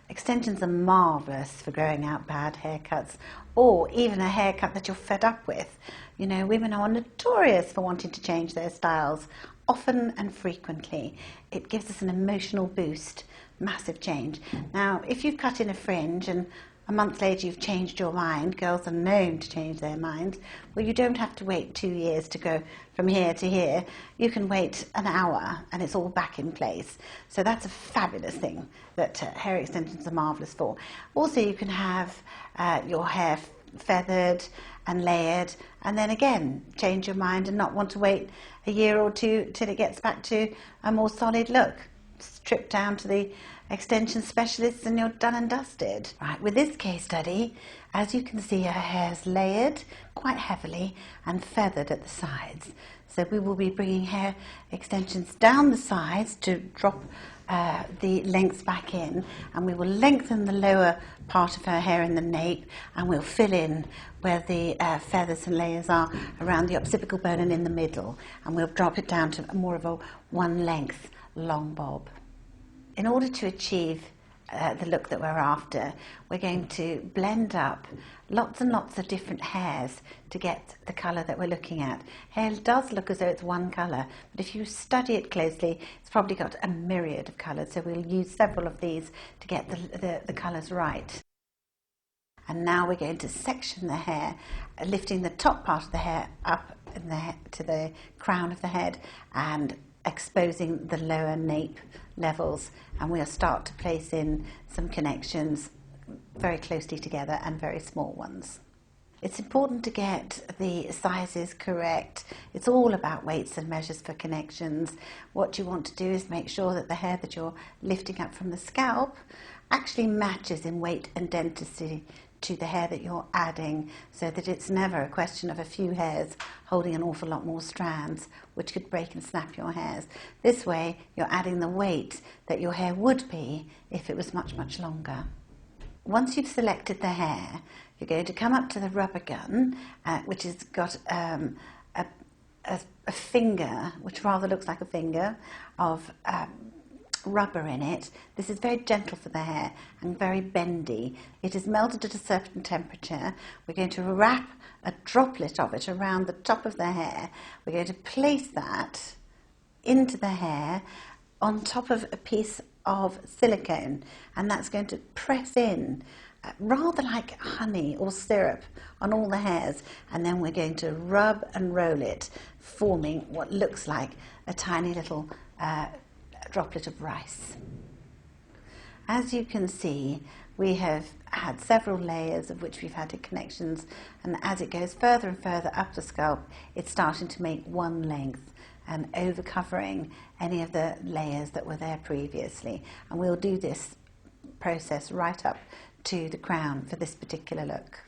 Extensions are marvellous for growing out bad haircuts, or even a haircut that you're fed up with. You know, women are notorious for wanting to change their styles often and frequently. It gives us an emotional boost, massive change. Now, if you've cut in a fringe and a month later you've changed your mind, girls are known to change their minds, well, you don't have to wait 2 years to go from here to here. You can wait an hour and it's all back in place. So that's a fabulous thing that hair extensions are marvellous for. Also, you can have your hair feathered and layered, and then again change your mind and not want to wait a year or two till it gets back to a more solid look. Strip down to the extension specialists and you're done and dusted. Right, with this case study, as you can see, her hair's layered quite heavily and feathered at the sides. So we will be bringing hair extensions down the sides to drop the lengths back in, and we will lengthen the lower part of her hair in the nape, and we'll fill in where the feathers and layers are around the occipital bone and in the middle, and we'll drop it down to more of a one length long bob. In order to achieve the look that we're after, we're going to blend up lots and lots of different hairs to get the colour that we're looking at. Hair does look as though it's one colour, but if you study it closely, it's probably got a myriad of colours, so we'll use several of these to get the colours right. And now we're going to section the hair, lifting the top part of the hair up to the crown of the head and exposing the lower nape levels, and we'll start to place in some connections very closely together and very small ones. It's important to get the sizes correct. It's all about weights and measures for connections. What you want to do is make sure that the hair that you're lifting up from the scalp actually matches in weight and density to the hair that you're adding, so that it's never a question of a few hairs holding an awful lot more strands, which could break and snap your hairs. This way, you're adding the weight that your hair would be if it was much, much longer. Once you've selected the hair, you're going to come up to the rubber gun, which has got a finger, which rather looks like a finger, of rubber in it. This is very gentle for the hair and very bendy. It is melted at a certain temperature. We're going to wrap a droplet of it around the top of the hair. We're going to place that into the hair on top of a piece of silicone, and that's going to press in rather like honey or syrup on all the hairs, and then we're going to rub and roll it, forming what looks like a tiny little droplet of rice. As you can see, we have had several layers of which we've added connections, and as it goes further and further up the scalp, it's starting to make one length and over covering any of the layers that were there previously. And we'll do this process right up to the crown for this particular look.